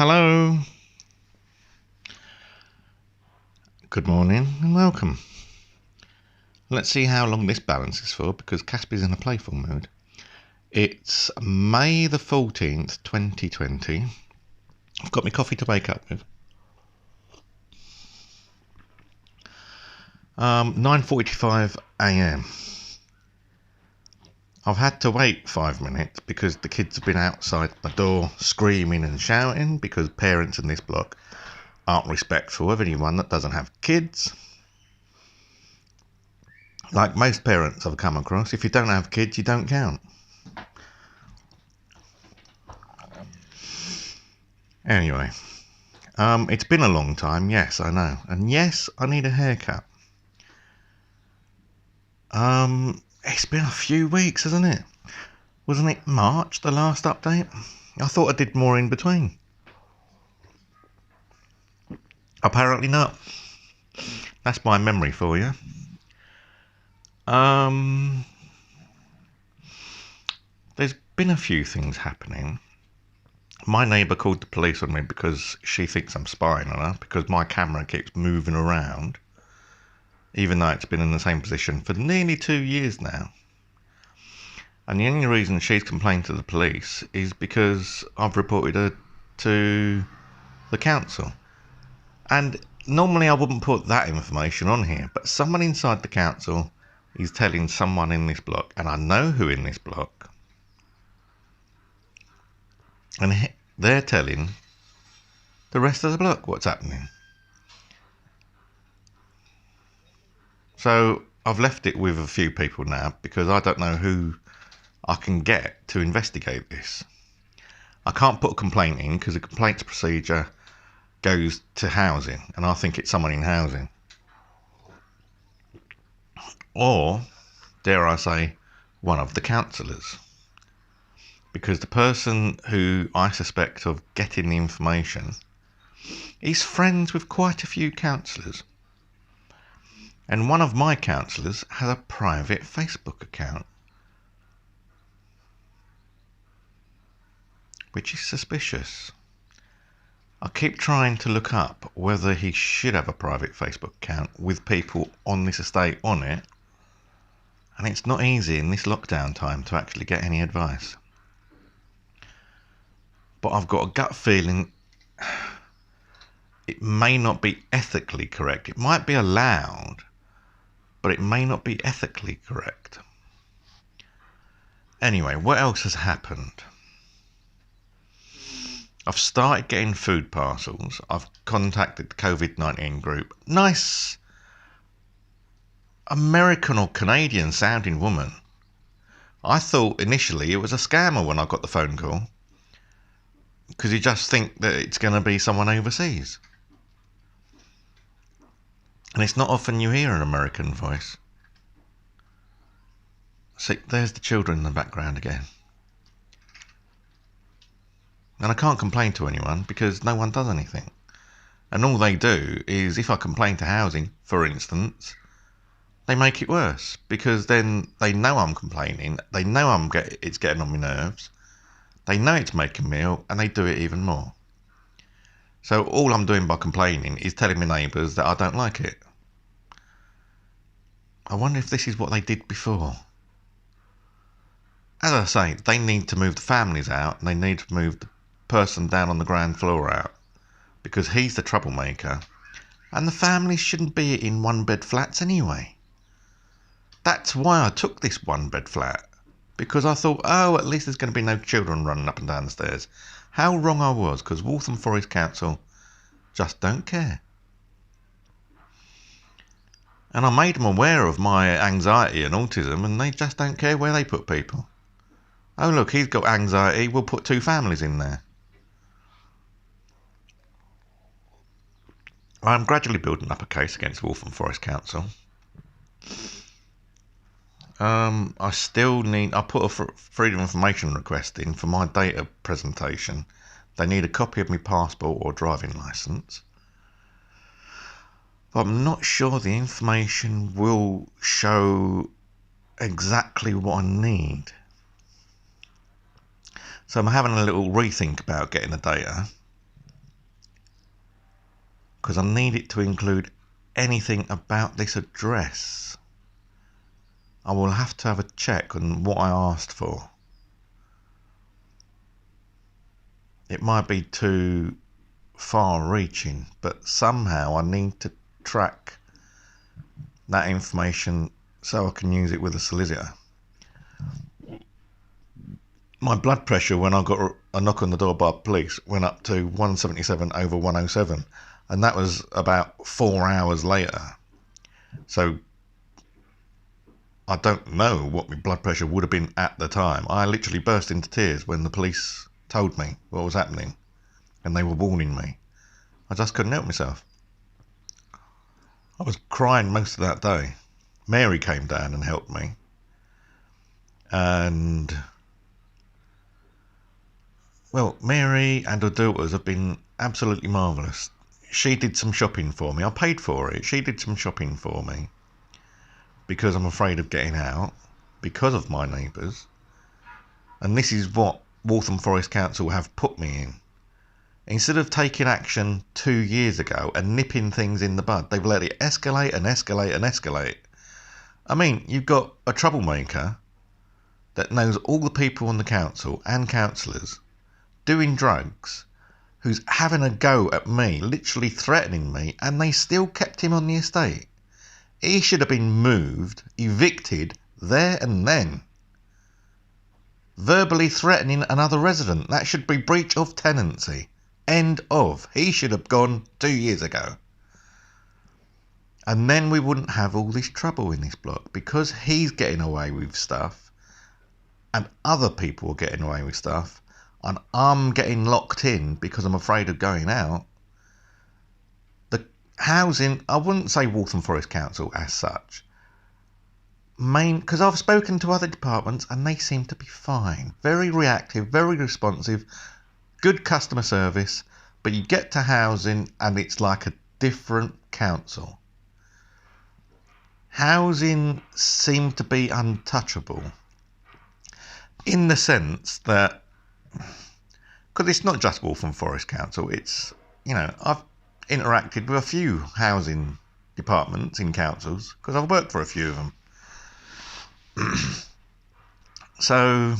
Hello, good morning and welcome. Let's see how long this balance is for because Caspy's in a playful mood. It's May the 14th, 2020. I've got my coffee to wake up with. 9:45 a.m. I've had to wait 5 minutes because the kids have been outside my door screaming and shouting because parents in this block aren't respectful of anyone that doesn't have kids. Like most parents I've come across, if you don't have kids, you don't count. Anyway, it's been a long time, yes, I know. And yes, I need a haircut. It's been a few weeks, hasn't it? Wasn't it March, the last update? I thought I did more in between. Apparently not. That's my memory for you. There's been a few things happening. My neighbour called the police on me because she thinks I'm spying on her because my camera keeps moving around, even though it's been in the same position for nearly 2 years now. And the only reason she's complained to the police is because I've reported her to the council. And normally I wouldn't put that information on here, but someone inside the council is telling someone in this block, and I know who in this block, and they're telling the rest of the block what's happening. So I've left it with a few people now because I don't know who I can get to investigate this. I can't put a complaint in because the complaints procedure goes to housing, and I think it's someone in housing. Or, dare I say, one of the councillors. Because the person who I suspect of getting the information is friends with quite a few councillors. And one of my councillors has a private Facebook account, which is suspicious. I keep trying to look up whether he should have a private Facebook account with people on this estate on it, and it's not easy in this lockdown time to actually get any advice. But I've got a gut feeling it may not be ethically correct. It might be allowed, but it may not be ethically correct. Anyway, what else has happened? I've started getting food parcels. I've contacted the COVID-19 group. Nice American or Canadian sounding woman. I thought initially it was a scammer when I got the phone call, because you just think that it's going to be someone overseas. And it's not often you hear an American voice. See, there's the children in the background again. And I can't complain to anyone because no one does anything. And all they do is, if I complain to housing, for instance, they make it worse because then they know I'm complaining. They know it's getting on my nerves. They know it's making me ill, and they do it even more. So all I'm doing by complaining is telling my neighbours that I don't like it. I wonder if this is what they did before. As I say, they need to move the families out, and they need to move the person down on the ground floor out because he's the troublemaker, and the families shouldn't be in one-bed flats anyway. That's why I took this one-bed flat, because I thought, oh, at least there's going to be no children running up and down the stairs. How wrong I was, because Waltham Forest Council just don't care. And I made them aware of my anxiety and autism, and they just don't care where they put people. Oh look, he's got anxiety, we'll put 2 families in there. I'm gradually building up a case against Waltham Forest Council. I put a freedom of information request in for my data presentation. They need a copy of my passport or driving licence. But I'm not sure the information will show exactly what I need. So I'm having a little rethink about getting the data. because I need it to include anything about this address. I will have to have a check on what I asked for. It might be too far-reaching, but somehow I need to track that information so I can use it with a solicitor. My blood pressure, when I got a knock on the door by police, went up to 177/107, and that was about 4 hours later. So I don't know what my blood pressure would have been at the time. I literally burst into tears when the police told me what was happening and they were warning me. I just couldn't help myself. I was crying most of that day. Mary came down and helped me, and well, Mary and her daughters have been absolutely marvellous. She did some shopping for me. I paid for it. She did some shopping for me because I'm afraid of getting out because of my neighbours. And this is what Waltham Forest Council have put me in. Instead of taking action 2 years ago and nipping things in the bud, they've let it escalate and escalate and escalate. I mean, you've got a troublemaker that knows all the people on the council and councillors doing drugs, who's having a go at me, literally threatening me, and they still kept him on the estate. He should have been moved, evicted there and then. Verbally threatening another resident, that should be breach of tenancy. End of. He should have gone 2 years ago. And then we wouldn't have all this trouble in this block, because he's getting away with stuff and other people are getting away with stuff, and I'm getting locked in because I'm afraid of going out. The housing, I wouldn't say Waltham Forest Council as such, because I've spoken to other departments and they seem to be fine. Very reactive, very responsive, good customer service, but you get to housing and it's like a different council. Housing seemed to be untouchable in the sense that, because it's not just Waltham Forest Council, it's, I've interacted with a few housing departments in councils because I've worked for a few of them. So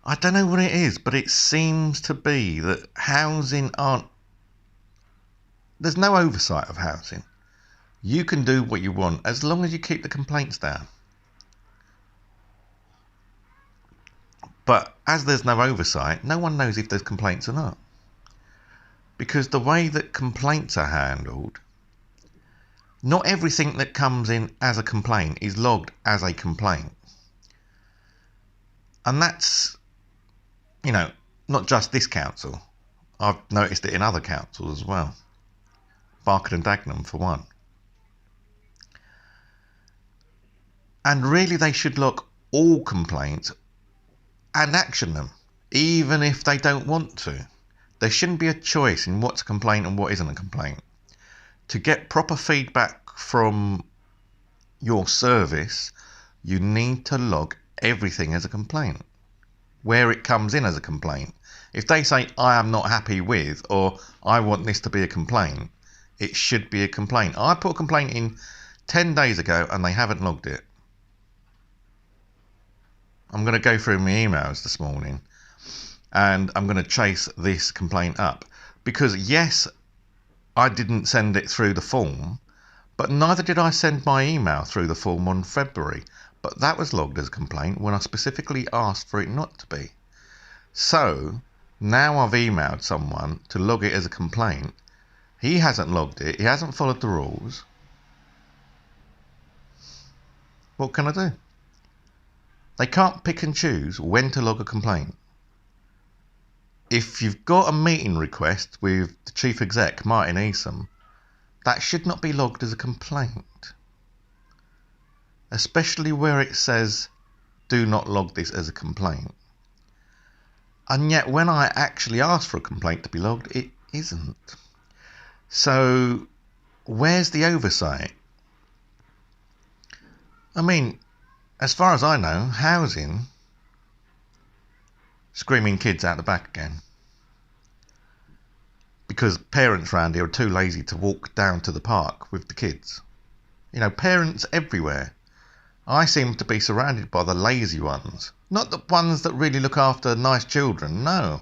I don't know what it is, but it seems to be that housing there's no oversight of housing. You can do what you want as long as you keep the complaints down. But as there's no oversight, no one knows if there's complaints or not. Because the way that complaints are handled, not everything that comes in as a complaint is logged as a complaint. And that's, not just this council. I've noticed it in other councils as well. Barking and Dagenham for one. And really they should log all complaints and action them, even if they don't want to. There shouldn't be a choice in what's a complaint and what isn't a complaint. To get proper feedback from your service, you need to log everything as a complaint, where it comes in as a complaint. If they say, I am not happy with, or I want this to be a complaint, it should be a complaint. I put a complaint in 10 days ago and they haven't logged it. I'm going to go through my emails this morning and I'm going to chase this complaint up, because yes, I didn't send it through the form, but neither did I send my email through the form on February, but that was logged as a complaint when I specifically asked for it not to be. So now I've emailed someone to log it as a complaint. He hasn't logged it, he hasn't followed the rules. What can I do? They can't pick and choose when to log a complaint. If you've got a meeting request with the Chief Exec, Martin Easom, that should not be logged as a complaint. Especially where it says, do not log this as a complaint. And yet when I actually ask for a complaint to be logged, it isn't. So where's the oversight? I mean, as far as I know, housing, screaming kids out the back again. because parents around here are too lazy to walk down to the park with the kids. You know, parents everywhere. I seem to be surrounded by the lazy ones. Not the ones that really look after nice children, no.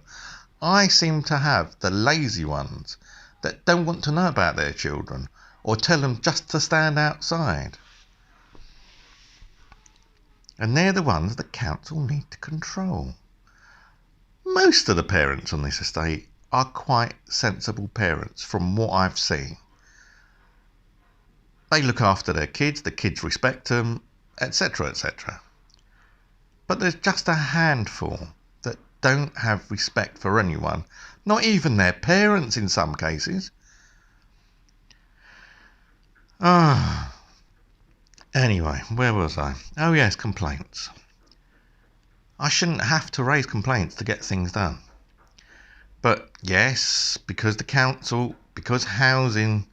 I seem to have the lazy ones that don't want to know about their children or tell them just to stand outside. And they're the ones the council need to control. Most of the parents on this estate are quite sensible parents from what I've seen. They look after their kids, the kids respect them, etc, etc. But there's just a handful that don't have respect for anyone, not even their parents in some cases. Anyway, where was I? Oh yes, complaints. I shouldn't have to raise complaints to get things done. But yes, because the council, because housing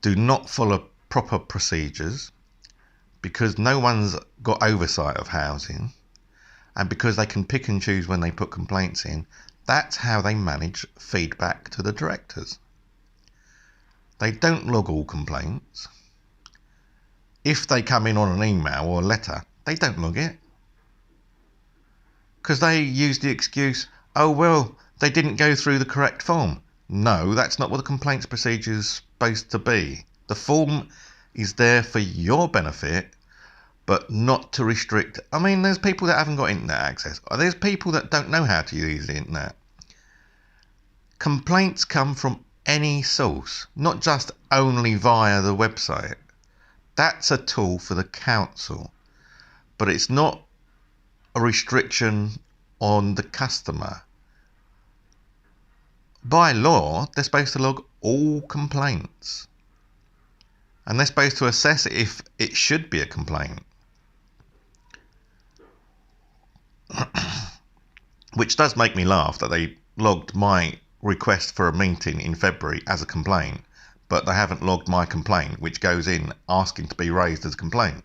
do not follow proper procedures, because no one's got oversight of housing, and because they can pick and choose when they put complaints in, that's how they manage feedback to the directors. They don't log all complaints. If they come in on an email or a letter, they don't log it. Because they use the excuse, oh well, they didn't go through the correct form. No, that's not what the complaints procedure is supposed to be. The form is there for your benefit, but not to restrict. I mean, there's people that haven't got internet access. Or there's people that don't know how to use the internet. Complaints come from any source, not just only via the website. That's a tool for the council, but it's not a restriction on the customer. By law, they're supposed to log all complaints, and they're supposed to assess if it should be a complaint. Which does make me laugh that they logged my request for a meeting in February as a complaint, but they haven't logged my complaint, which goes in asking to be raised as a complaint.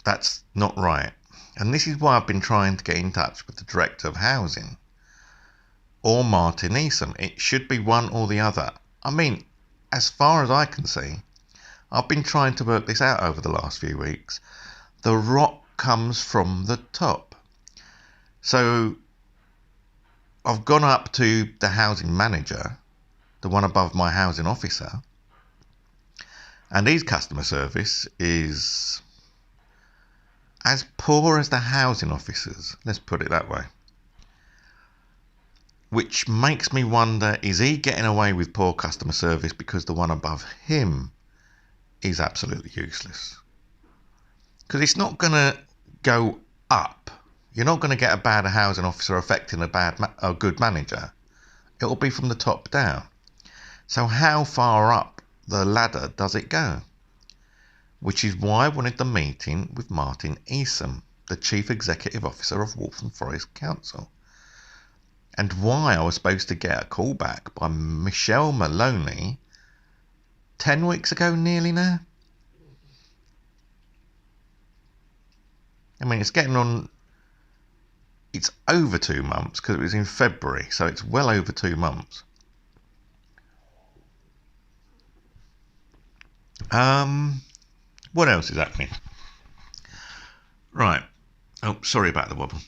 That's not right. And this is why I've been trying to get in touch with the Director of Housing, or Martin Eason. It should be one or the other. I mean, as far as I can see, I've been trying to work this out over the last few weeks. The rot comes from the top. So I've gone up to the housing manager, the one above my housing officer, and his customer service is as poor as the housing officers, let's put it that way. Which makes me wonder, is he getting away with poor customer service because the one above him is absolutely useless? Because it's not going to go up. You're not going to get a bad housing officer affecting a good manager. It will be from the top down. So how far up the ladder does it go? Which is why I wanted the meeting with Martin Eason, the Chief Executive Officer of Waltham Forest Council. And why I was supposed to get a call back by Michelle Maloney 10 weeks ago nearly now. I mean, it's getting on, it's over 2 months because it was in February, so it's well over 2 months. What else is happening? Right. Oh, sorry about the wobble.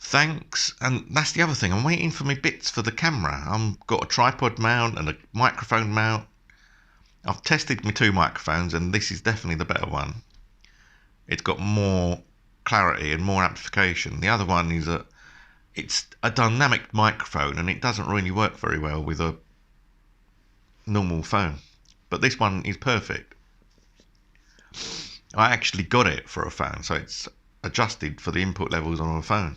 Thanks. And that's the other thing. I'm waiting for my bits for the camera. I've got a tripod mount and a microphone mount. I've tested my 2 microphones and this is definitely the better one. It's got more clarity and more amplification. The other one is it's a dynamic microphone and it doesn't really work very well with a normal phone. But this one is perfect. I actually got it for a phone, so it's adjusted for the input levels on a phone.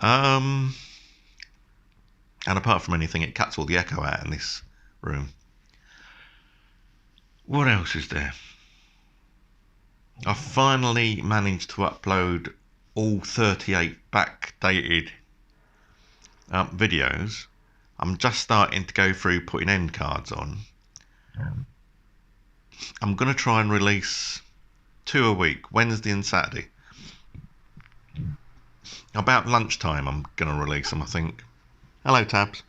And apart from anything, it cuts all the echo out in this room. What else is there? I finally managed to upload all 38 backdated videos. I'm just starting to go through putting end cards on. I'm going to try and release 2 a week, Wednesday and Saturday. About lunchtime I'm going to release them, I think. Hello, Tabs.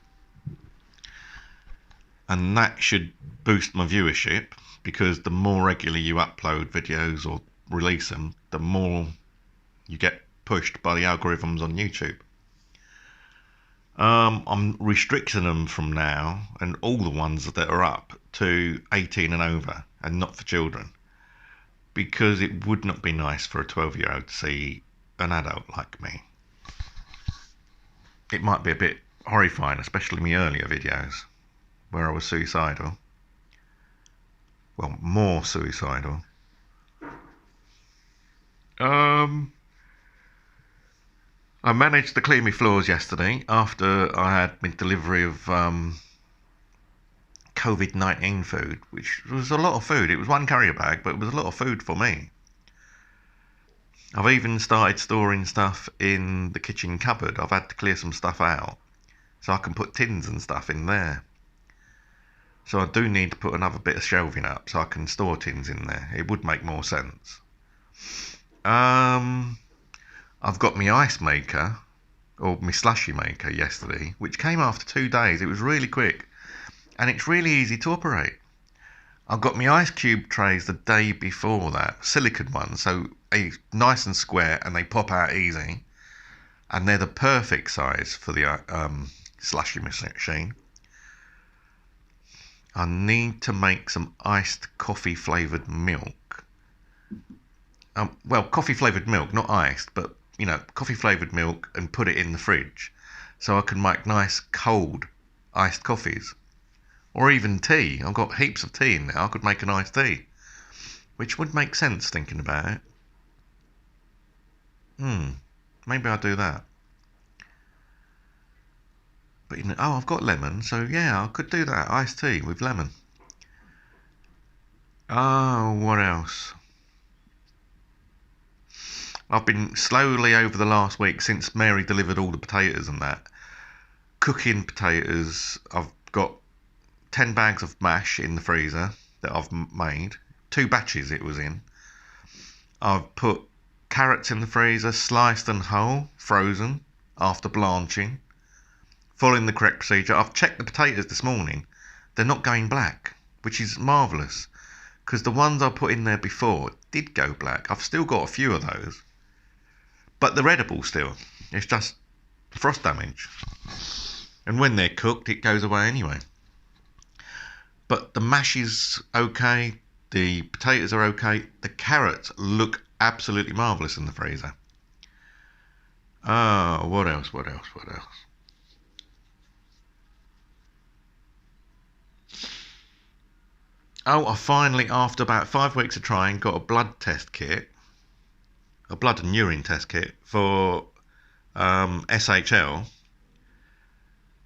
And that should boost my viewership, because the more regularly you upload videos or release them, the more you get pushed by the algorithms on YouTube. I'm restricting them from now, and all the ones that are up, to 18 and over, and not for children, because it would not be nice for a 12-year-old to see an adult like me. It might be a bit horrifying, especially my earlier videos where I was suicidal. Well, more suicidal. I managed to clean my floors yesterday after I had my delivery of COVID-19 food, which was a lot of food. It was one carrier bag, but it was a lot of food for me. I've even started storing stuff in the kitchen cupboard. I've had to clear some stuff out so I can put tins and stuff in there. So I do need to put another bit of shelving up so I can store tins in there. It would make more sense. I've got my ice maker, or my slushy maker, yesterday, which came after 2 days. It was really quick, and it's really easy to operate. I've got my ice cube trays the day before that, silicone ones, so nice and square, and they pop out easy, and they're the perfect size for the slushy machine. I need to make some iced coffee flavoured milk. Well, coffee flavoured milk, not iced, but coffee flavoured milk, and put it in the fridge so I can make nice cold iced coffees. Or even tea. I've got heaps of tea in there. I could make an iced tea, which would make sense thinking about it. Maybe I'll do that. But I've got lemon, so yeah, I could do that. Iced tea with lemon. Oh, what else? I've been slowly over the last week, since Mary delivered all the potatoes and that, cooking potatoes. I've got 10 bags of mash in the freezer that I've made. 2 batches it was in. I've put carrots in the freezer, sliced and whole, frozen, after blanching, following the correct procedure. I've checked the potatoes this morning. They're not going black, which is marvellous, because the ones I put in there before did go black. I've still got a few of those, but they're edible still. It's just frost damage, and when they're cooked it goes away anyway. But the mash is okay, the potatoes are okay, the carrots look absolutely marvellous in the freezer. What else? I finally, after about 5 weeks of trying, got a blood test kit, a blood and urine test kit for SHL.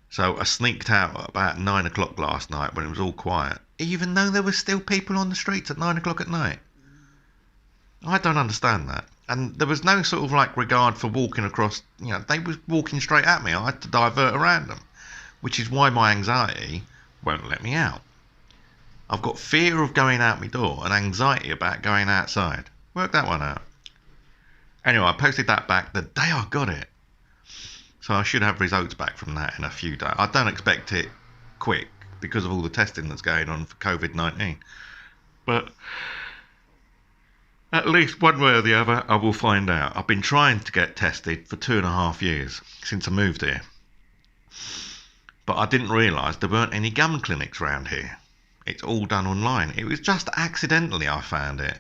So I sneaked out at about 9 o'clock last night when it was all quiet, even though there were still people on the streets at 9 o'clock at night. I don't understand that. And there was no sort of regard for walking across, they were walking straight at me. I had to divert around them, which is why my anxiety won't let me out. I've got fear of going out my door and anxiety about going outside. Work that one out. Anyway, I posted that back the day I got it. So I should have results back from that in a few days. I don't expect it quick because of all the testing that's going on for COVID-19. But at least one way or the other, I will find out. I've been trying to get tested for 2.5 years, since I moved here. But I didn't realise there weren't any gum clinics around here. It's all done online. It was just accidentally I found it.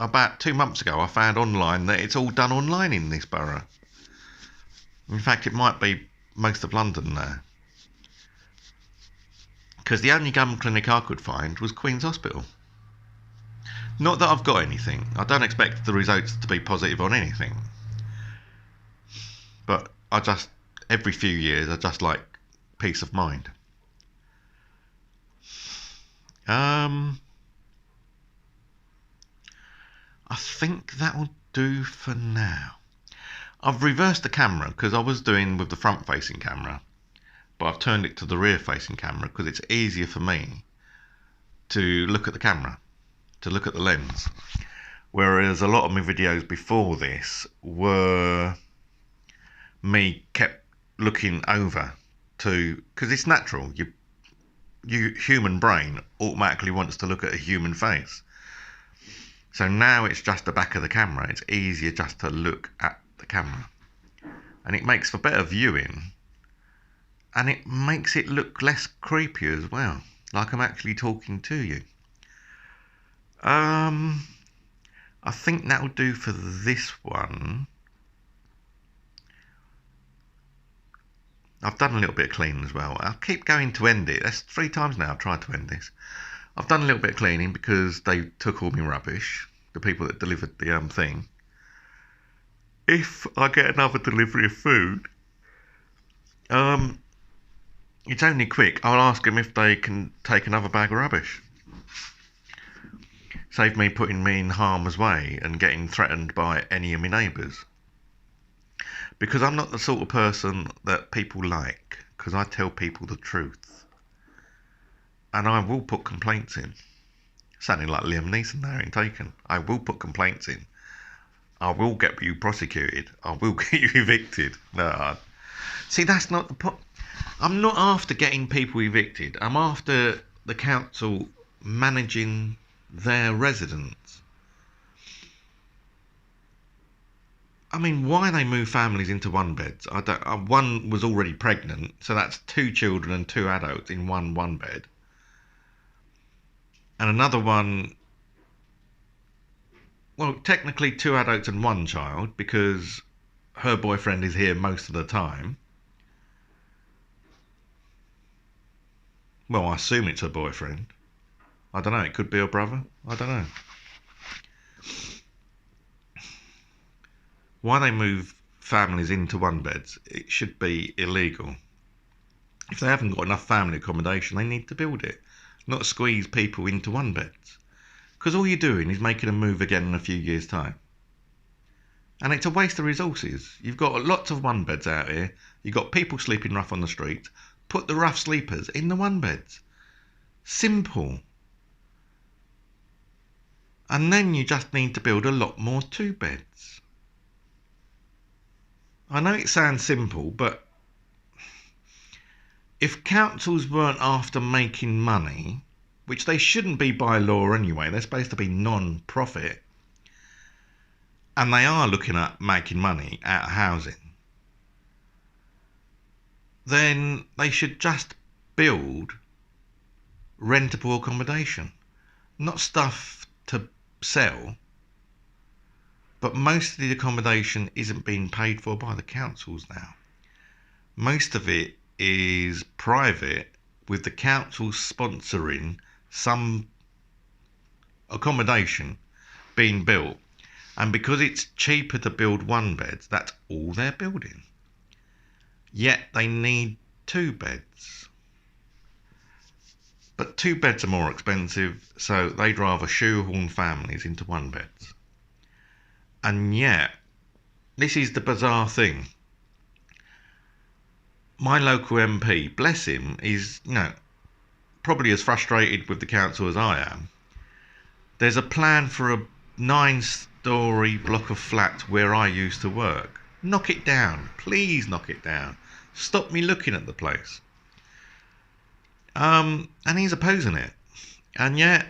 About 2 months ago, I found online that it's all done online in this borough. In fact, it might be most of London now. Because the only gum clinic I could find was Queen's Hospital. Not that I've got anything. I don't expect the results to be positive on anything. But every few years, I just like peace of mind. I think that will do for now. I've reversed the camera because I was doing with the front facing camera, but I've turned it to the rear facing camera because it's easier for me to look at the camera, to look at the lens. Whereas a lot of my videos before this were me kept looking over to, because it's natural. You human brain automatically wants to look at a human face. So now it's just the back of the camera. It's easier just to look at the camera, and it makes for better viewing, and it makes it look less creepy as well, like I'm actually talking to you. I think that'll do for this one. I've done a little bit of cleaning as well. I'll keep going to end it. That's 3 times now I've tried to end this. I've done a little bit of cleaning because they took all my rubbish, the people that delivered the thing. If I get another delivery of food, it's only quick. I'll ask them if they can take another bag of rubbish. Save me putting me in harm's way and getting threatened by any of my neighbours. Because I'm not the sort of person that people like, because I tell people the truth. And I will put complaints in. Sounding like Liam Neeson there in Taken. I will put complaints in. I will get you prosecuted. I will get you evicted. No, see, that's not the point. I'm not after getting people evicted. I'm after the council managing their residents. I mean, why they move families into one beds? I don't. One was already pregnant, so that's 2 children and 2 adults in one bed. And another one, well, technically 2 adults and 1 child, because her boyfriend is here most of the time. Well, I assume it's her boyfriend. I don't know, it could be her brother. I don't know. Why they move families into one beds, it should be illegal. If they haven't got enough family accommodation, they need to build it, not squeeze people into one beds. Because all you're doing is making them move again in a few years' time. And it's a waste of resources. You've got lots of one beds out here. You've got people sleeping rough on the street. Put the rough sleepers in the one beds. Simple. And then you just need to build a lot more 2 beds. I know it sounds simple, but if councils weren't after making money, which they shouldn't be by law anyway, they're supposed to be non-profit, and they are looking at making money out of housing, then they should just build rentable accommodation, not stuff to sell. But most of the accommodation isn't being paid for by the councils now. Most of it is private, with the council sponsoring some accommodation being built. And because it's cheaper to build 1 beds, that's all they're building. Yet they need 2 beds. But 2 beds are more expensive, so they'd rather shoehorn families into 1 beds. And yet, this is the bizarre thing. My local MP, bless him, is, probably as frustrated with the council as I am. There's a plan for a 9-storey block of flats where I used to work. Knock it down. Please knock it down. Stop me looking at the place. And he's opposing it. And yet,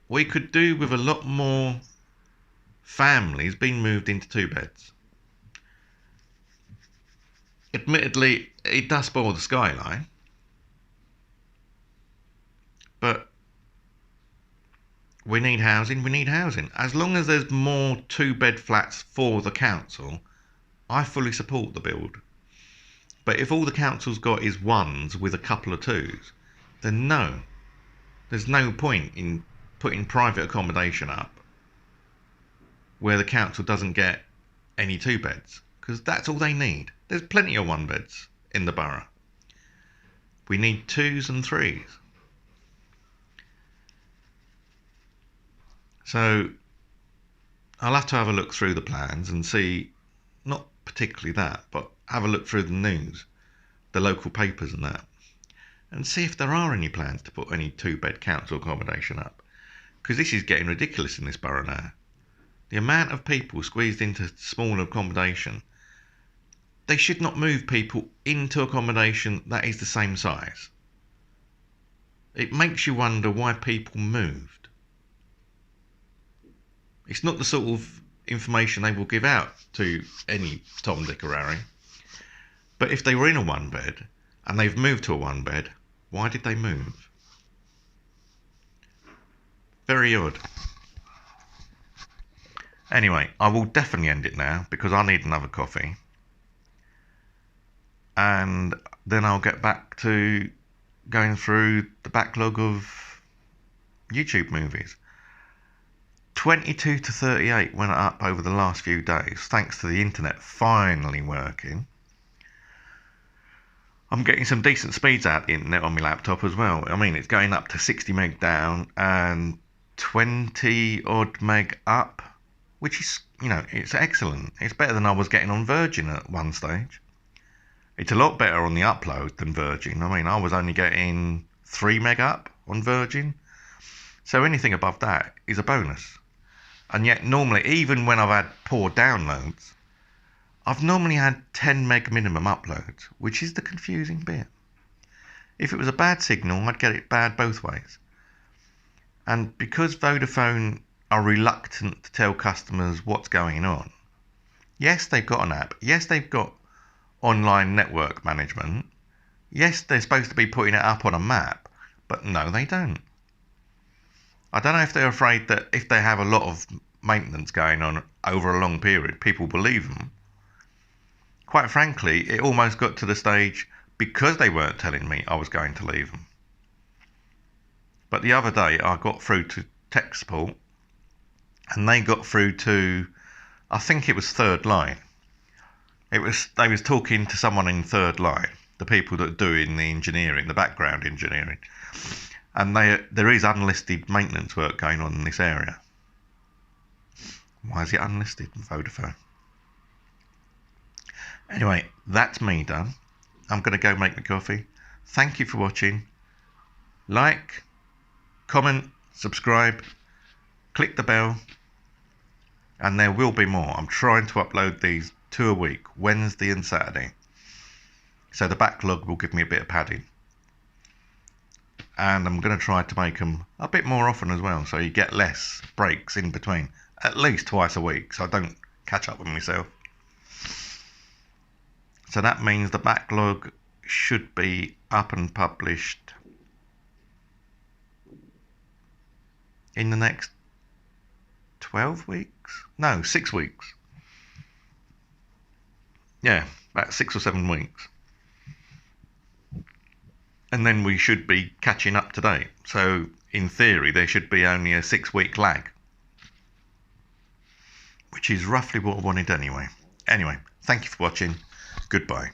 we could do with a lot more families being moved into 2 beds. Admittedly, it does spoil the skyline, but we need housing. As long as there's more 2-bed flats for the council, I fully support the build. But if all the council's got is 1s with a couple of 2s, then no. There's no point in putting private accommodation up where the council doesn't get any 2 beds, because that's all they need. There's plenty of 1 beds in the borough. We need 2s and 3s. So I'll have to have a look through the plans and see, not particularly that, but have a look through the news, the local papers and that, and see if there are any plans to put any 2-bed council accommodation up. Because this is getting ridiculous in this borough now. The amount of people squeezed into small accommodation, they should not move people into accommodation that is the same size. It makes you wonder why people moved. It's not the sort of information they will give out to any Tom, Dick or Harry. But if they were in a one bed and they've moved to a one bed, why did they move? Very odd. Anyway, I will definitely end it now because I need another coffee. And then I'll get back to going through the backlog of YouTube movies. 22 to 38 went up over the last few days, thanks to the internet finally working. I'm getting some decent speeds out of the internet on my laptop as well. I mean, it's going up to 60 meg down and 20 odd meg up, which is, it's excellent. It's better than I was getting on Virgin at one stage. It's a lot better on the upload than Virgin. I mean, I was only getting 3 meg up on Virgin. So anything above that is a bonus. And yet normally, even when I've had poor downloads, I've normally had 10 meg minimum uploads, which is the confusing bit. If it was a bad signal, I'd get it bad both ways. And because Vodafone are reluctant to tell customers what's going on, yes, they've got an app. Yes, they've got online network management. Yes, they're supposed to be putting it up on a map, but no, they don't. I don't know if they're afraid that if they have a lot of maintenance going on over a long period, people will leave them. Quite frankly, it almost got to the stage, because they weren't telling me, I was going to leave them. But the other day, I got through to tech support, and they got through to, I think it was third line. They was talking to someone in third line, the people that are doing the engineering, the background engineering. And there is unlisted maintenance work going on in this area. Why is it unlisted in Vodafone? Anyway, that's me done. I'm going to go make my coffee. Thank you for watching. Like, comment, subscribe, click the bell, and there will be more. I'm trying to upload these 2 a week, Wednesday and Saturday. So the backlog will give me a bit of padding. And I'm going to try to make them a bit more often as well, so you get less breaks in between, at least twice a week, so I don't catch up with myself. So that means the backlog should be up and published in the next 12 weeks? No, 6 weeks. Yeah, about 6 or 7 weeks. And then we should be catching up to date. So in theory, there should be only a 6-week lag, which is roughly what I wanted anyway. Anyway, thank you for watching. Goodbye.